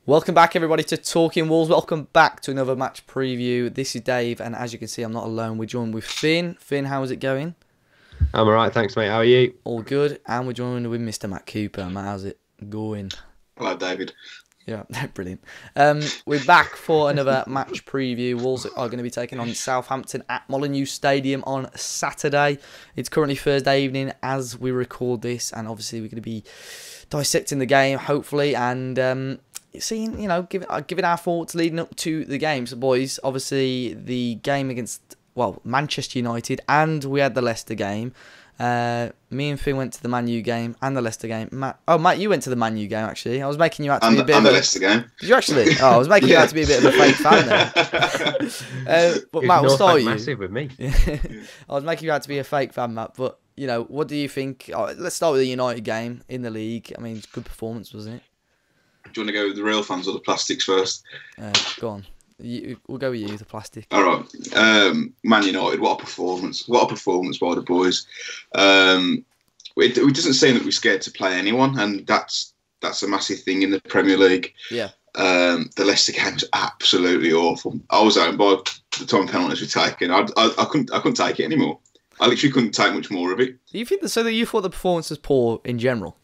Welcome back, everybody, to Talking Wolves. Welcome back to another match preview. This is Dave, and as you can see, I'm not alone. We're joined with Finn. Finn, how is it going? I'm alright, thanks, mate. How are you? All good. And we're joined with Mr. Matt Cooper. Matt, how's it going? Hello, David. Yeah, brilliant. We're back for another match preview. Wolves are going to be taking on Southampton at Molineux Stadium on Saturday. It's currently Thursday evening as we record this, and obviously we're going to be dissecting the game, hopefully, and seeing, giving our thoughts leading up to the game. So, boys, obviously the game against, Manchester United, and we had the Leicester game. Me and Finn went to the Man U game and the Leicester game. Matt, you went to the Man U game, actually. I was making you out to be a bit of a... Leicester game. Did you actually? Oh, I was making you out to be a bit of a fake fan there. But Matt, we'll start with you. Massive with me. I was making you out to be a fake fan, Matt. But, what do you think? Let's start with the United game in the league. I mean, it's a good performance, wasn't it? Do you want to go with the real fans or the plastics first? Go on. We'll go with you, the plastic. All right. Man United, what a performance. What a performance by the boys. It doesn't seem that we're scared to play anyone, and that's a massive thing in the Premier League. Yeah. The Leicester game was absolutely awful. I was out by the time penalties were taken. I couldn't take it anymore. I literally couldn't take much more of it. Do you think that you thought the performance was poor in general?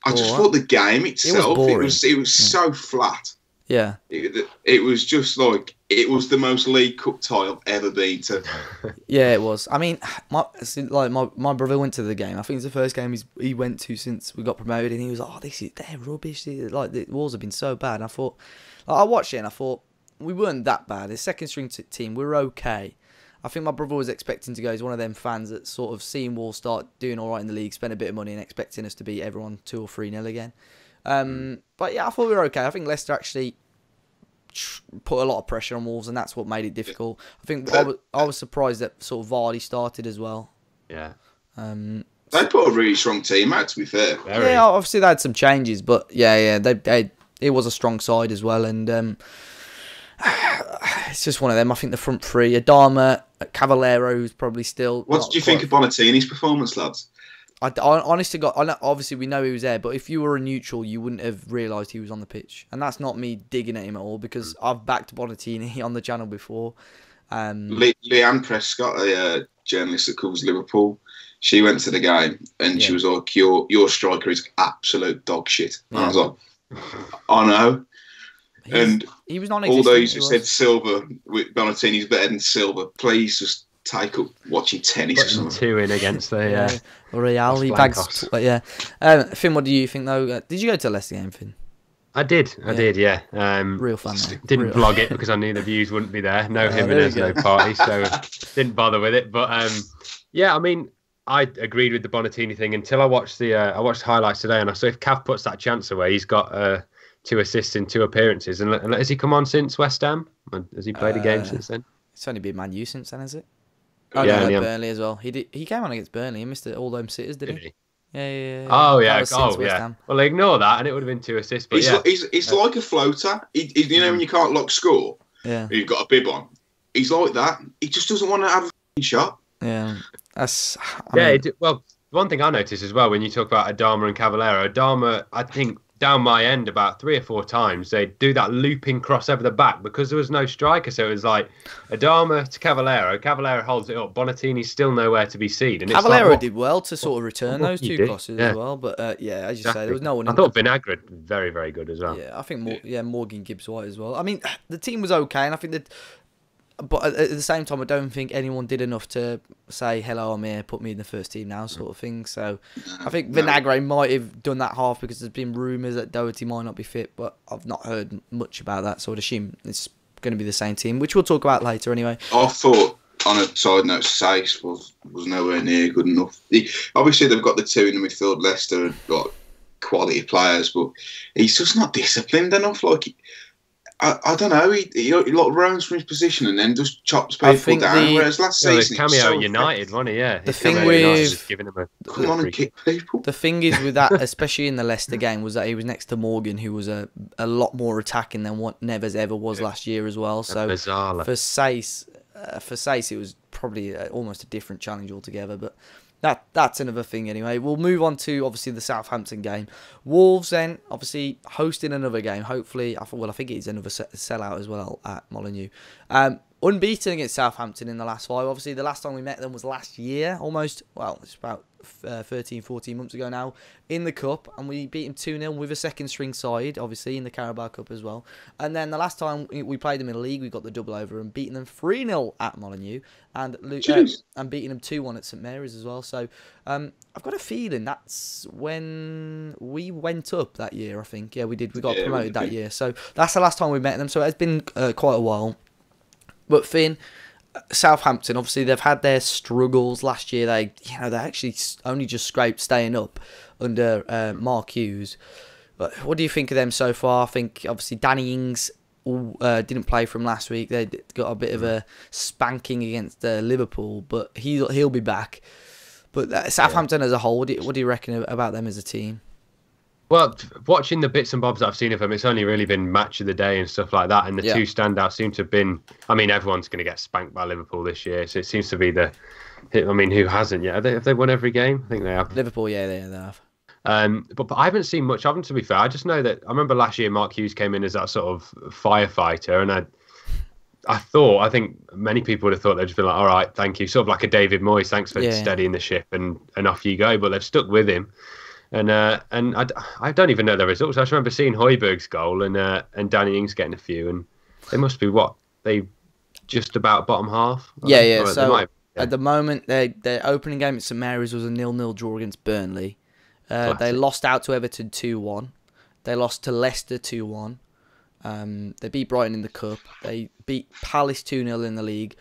I just thought the game itself, it was so flat. Yeah. It was just like, it was the most League Cup tie I've ever been to. Yeah, it was. I mean, my brother went to the game. I think it's the first game he went to since we got promoted, and he was like, they're rubbish. Like, the Wolves have been so bad. And I thought, I watched it and I thought, we weren't that bad. The second string team, we were okay. I think my brother was expecting to go. He's one of them fans that sort of seen Wolves start doing all right in the league, spend a bit of money, and expecting us to beat everyone 2 or 3-0 again. But yeah, I thought we were okay. I think Leicester actually put a lot of pressure on Wolves, and that's what made it difficult. I think I was surprised that sort of Vardy started as well. Yeah. They put a really strong team out, to be fair. Yeah, obviously they had some changes, but yeah, it was a strong side as well, and it's just one of them. I think the front three, Adama, Cavallero, who's probably still... What did you think of Bonatini's performance, lads? I honestly obviously we know he was there, but if you were a neutral, you wouldn't have realised he was on the pitch. And that's not me digging at him at all, because I've backed Bonatini on the channel before. Leanne Prescott, a journalist that covers Liverpool, she went to the game and she was like, your striker is absolute dog shit. And I was like, I know. He was non-existent. All those who said Silva, Bonatini's better than Silva, please just take up watching tennis or something. 2 in against the Real. He bags. Finn, what do you think though? Did you go to the Leicester game, Finn? I did, yeah. Real fun. Didn't vlog it because I knew the views wouldn't be there. No Jimenez, no party, so didn't bother with it. But yeah, I mean, I agreed with the Bonatini thing until I watched the highlights today, and I saw if Cav puts that chance away, he's got 2 assists in 2 appearances. And has he come on since West Ham? Has he played a game since then? It's only been Man U since then, has it? Oh, yeah, Burnley as well. He came on against Burnley and missed all them sitters, didn't he? Yeah. Oh, yeah. Well, ignore that, and it would have been 2 assists. But he's like a floater. When you can't lock score, you've got a bib on. He's like that. He just doesn't want to have a shot. Yeah. Well, one thing I noticed as well when you talk about Adama and Cavallero, I think down my end about 3 or 4 times they do that looping cross over the back because there was no striker, so it was like Adama to Cavallero holds it up, Bonatini's still nowhere to be seen, and Cavallero did well to sort of return those 2 crosses as well, but as you say, there was no one. I thought Vinagre very, very good as well. Yeah, I think Morgan Gibbs-White as well. I mean, the team was okay, and I think that, but at the same time, I don't think anyone did enough to say, hello, I'm here, put me in the first team now, sort of thing. So I think Vinagre might have done that half because there's been rumours that Doherty might not be fit, but I've not heard much about that, so I'd assume it's going to be the same team, which we'll talk about later anyway. I thought, on a side note, Sace was nowhere near good enough. Obviously, they've got the 2 in the midfield, Leicester, have got quality players, but he's just not disciplined enough. Like, I don't know. He roams from his position and then just chops people down. Whereas last season, cameo at United, wasn't he? Yeah. The thing with giving him come on and kick people. The thing is with that, especially in the Leicester game, was that he was next to Morgan, who was a lot more attacking than what Neves ever was last year as well. So for Sace, it was probably almost a different challenge altogether. But That's another thing anyway. We'll move on to obviously the Southampton game. Wolves then obviously hosting another game. Hopefully, I think it is another sellout as well at Molineux. Unbeaten against Southampton in the last 5. Obviously, the last time we met them was last year, almost. Well, it's about 13, 14 months ago now in the Cup, and we beat them 2-0 with a second string side, obviously, in the Carabao Cup as well. And then the last time we played them in the league, we got the double over and beating them 3-0 at Molineux, and beating them 2-1 at St Mary's as well. So I've got a feeling that's when we went up that year, I think. Yeah, we did. We got promoted that year. So that's the last time we met them. So it's been quite a while. But Finn, Southampton, obviously they've had their struggles last year. They actually only just scraped staying up under Mark Hughes. But what do you think of them so far? I think obviously Danny Ings didn't play from last week. They got a bit of a spanking against Liverpool, but he'll be back. But Southampton as a whole, what do you reckon about them as a team? Well, watching the bits and bobs that I've seen of them, it's only really been match of the day and stuff like that. And the two standouts seem to have been... I mean, everyone's going to get spanked by Liverpool this year, so it seems to be the... I mean, who hasn't yet? Have they won every game? I think they have. Liverpool, yeah, they have. But I haven't seen much of them, to be fair. I just know that... I remember last year Mark Hughes came in as that sort of firefighter, and I think many people would have thought they'd just been like, all right, thank you. Sort of like a David Moyes, thanks for steadying the ship, and off you go. But they've stuck with him. And I don't even know the results. I just remember seeing Højbjerg's goal and Danny Ings getting a few, and they must be they just about bottom half. Yeah. So at the moment, their opening game at St Mary's was a 0-0 draw against Burnley. They lost out to Everton 2-1. They lost to Leicester 2-1. They beat Brighton in the Cup. They beat Palace 2-0 in the league.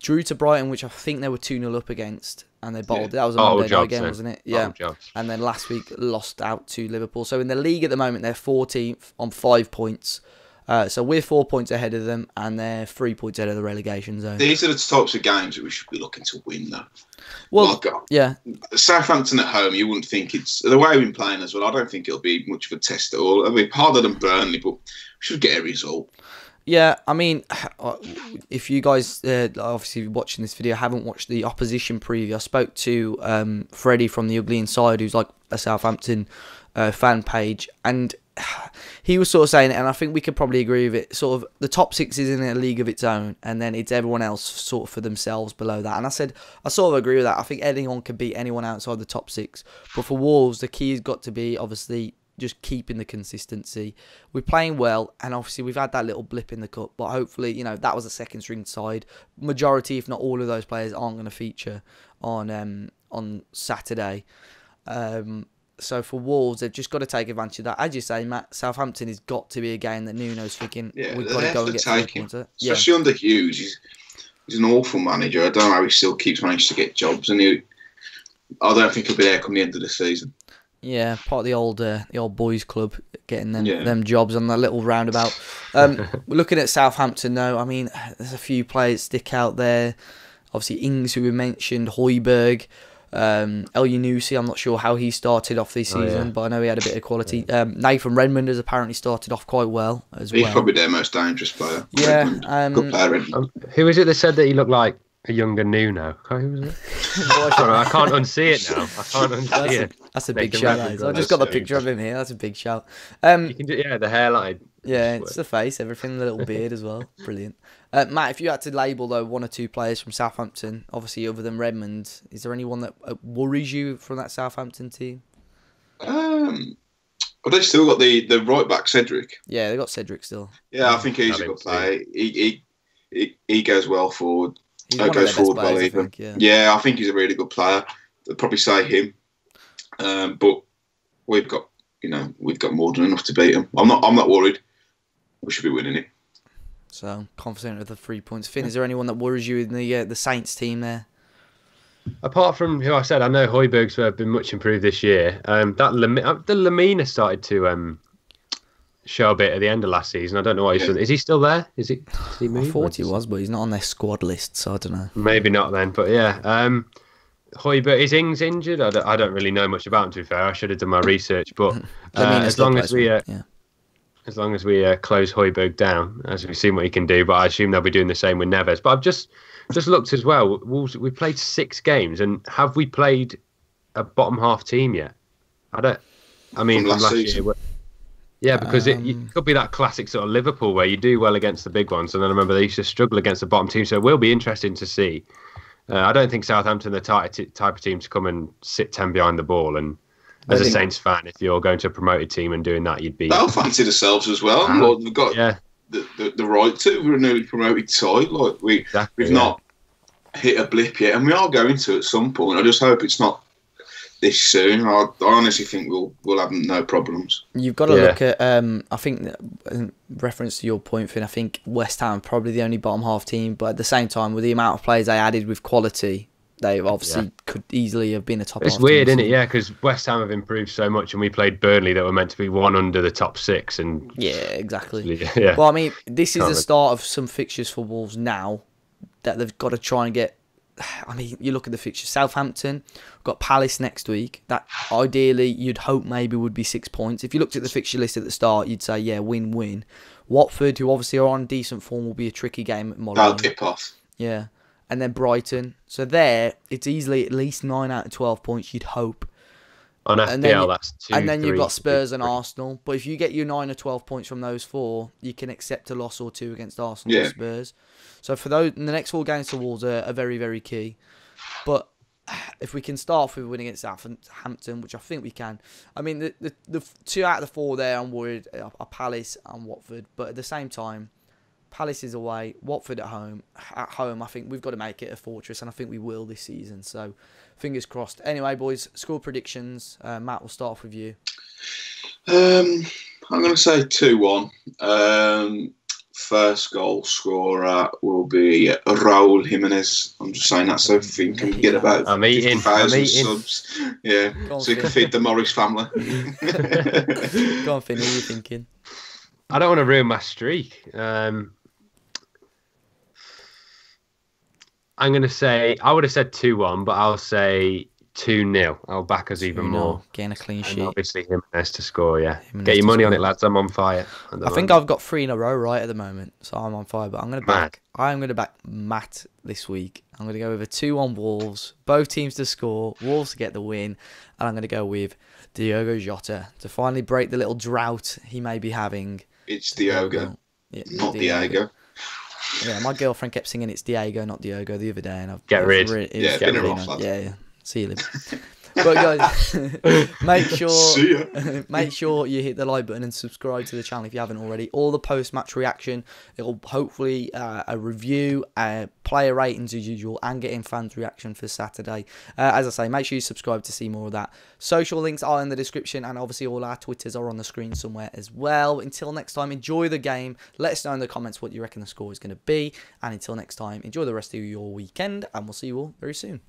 Drew to Brighton, which I think they were 2-0 up against, and they bowled. Yeah. That was a Monday night game, wasn't it? Yeah. And then last week lost out to Liverpool. So in the league at the moment, they're 14th on 5 points. So we're 4 points ahead of them, and they're 3 points ahead of the relegation zone. These are the types of games that we should be looking to win, though. Well, yeah. Southampton at home, you wouldn't think it's... The way we've been playing as well, I don't think it'll be much of a test at all. It'll be harder than Burnley, but we should get a result. Yeah, I mean, if you guys obviously watching this video haven't watched the opposition preview, I spoke to Freddie from the Ugly Inside, who's like a Southampton fan page, and he was sort of saying it, and I think we could probably agree with it. Sort of the top 6 is in a league of its own, and then it's everyone else sort of for themselves below that. And I said I sort of agree with that. I think anyone can beat anyone outside the top 6, but for Wolves, the key has got to be obviously just keeping the consistency. We're playing well, and obviously we've had that little blip in the Cup, but hopefully, that was a second string side. Majority, if not all of those players, aren't going to feature on Saturday. So for Wolves, they've just got to take advantage of that. As you say, Matt, Southampton has got to be a game that Nuno's thinking, we've got to go and get 3 points. Especially under Hughes, he's an awful manager. I don't know how he still keeps managing to get jobs, and I don't think he'll be there come the end of the season. Yeah, part of the old boys club, getting them jobs on that little roundabout. Looking at Southampton though, I mean, there's a few players stick out there. Obviously Ings, who we mentioned, Højbjerg, El Yunusi. I'm not sure how he started off this season, but I know he had a bit of quality. Nathan Redmond has apparently started off quite well as well. He's probably their most dangerous player. Yeah, good player. Redmond. Who is it that said that he looked like a younger Nuno? Who was it? Sorry, I can't unsee it now. I can't unsee it. That's a big shout. I just got the picture of him here. That's a big shout. You can do, the hairline. Yeah, it's the face, everything, the little beard as well. Brilliant. Matt, if you had to label though 1 or 2 players from Southampton, obviously other than Redmond, is there anyone that worries you from that Southampton team? Well, they've still got the right back Cedric. Yeah, they got Cedric still. Yeah, I think he's a good player. He goes well forward. He's one goes forward well even. I think he's a really good player. I'd probably say him. But we've got more than enough to beat him. I'm not worried. We should be winning it. So confident of the 3 points. Finn, is there anyone that worries you in the Saints team there? Apart from who I said, I know Højbjerg's been much improved this year. The Lamina started to show a bit at the end of last season. I don't know why he's done. Is he still there? Is he moved? I thought he was, but he's not on their squad list, so I don't know. Maybe not then, but yeah. Højbjerg, is Ings injured? I don't really know much about him, to be fair. I should have done my research, but as long as we... as long as we close Højbjerg down, as we've seen what he can do. But I assume they'll be doing the same with Neves. But I've just looked as well. Wolves, we played 6 games, and have we played a bottom half team yet? I mean, from last year. Yeah, because it could be that classic sort of Liverpool where you do well against the big ones, and then I remember they used to struggle against the bottom team. So it will be interesting to see. I don't think Southampton are the type of team to come and sit 10 behind the ball. And as a Saints fan, if you're going to a promoted team and doing that, you'd be... They'll fancy themselves as well. Like, they've got the right to. We're a newly promoted side. Like we've not hit a blip yet, and we are going to at some point. I just hope it's not this soon. I honestly think we'll have no problems. You've got to look at, I think, in reference to your point, Finn, I think West Ham probably the only bottom half team, but at the same time, with the amount of players they added with quality, they obviously could easily have been a top half team. It's weird, isn't it? Yeah, because West Ham have improved so much, and we played Burnley that were meant to be one under the top 6. And yeah, exactly. Well, I mean, this is the start of some fixtures for Wolves now that they've got to try and get. I mean, you look at the fixtures. Southampton, got Palace next week. That ideally you'd hope maybe would be 6 points. If you looked at the fixture list at the start, you'd say, yeah, win-win. Watford, who obviously are on decent form, will be a tricky game at Molineux. That'll tip off. Yeah. And then Brighton. So there, it's easily at least 9 out of 12 points, you'd hope. On FPL, that's 2. And then you've got Spurs and Arsenal. But if you get your 9 or 12 points from those 4, you can accept a loss or 2 against Arsenal and Spurs. So for those, the next 4 games to Wolves are very, very key. But if we can start off with winning against Southampton, which I think we can. I mean, the 2 out of the 4 there I'm worried are Palace and Watford. But at the same time, Palace is away, Watford at home. At home, I think we've got to make it a fortress, and I think we will this season. So, fingers crossed. Anyway, boys, score predictions. Matt, we'll start off with you. I'm going to say 2-1. First goal scorer will be Raúl Jimenez. I'm just saying that so Finn can get about 50,000 subs. Yeah, so he can feed the Morris family. Go on, Finn, what are you thinking? I don't want to ruin my streak. I'm going to say, I would have said 2-1, but I'll say 2-0. I'll back us even more. Getting a clean sheet. And obviously Jimenez to score, Get your money on it, lads. I'm on fire. I think I've got 3 in a row right at the moment, so I'm on fire. But I'm going to back Matt this week. I'm going to go with a 2-1 Wolves. Both teams to score. Wolves to get the win. And I'm going to go with Diogo Jota to finally break the little drought he may be having. It's Diogo, not Diego. Yeah, my girlfriend kept singing "It's Diego, not Diogo" the other day, and I've get rid. Been a rough lad. Yeah. See you later. But guys, make sure you hit the like button and subscribe to the channel if you haven't already. All the post-match reaction, it'll hopefully a review, player ratings as usual, and getting fans' reaction for Saturday. As I say, make sure you subscribe to see more of that. Social links are in the description, and obviously all our Twitters are on the screen somewhere as well. Until next time, enjoy the game. Let us know in the comments what you reckon the score is going to be. And until next time, enjoy the rest of your weekend, and we'll see you all very soon.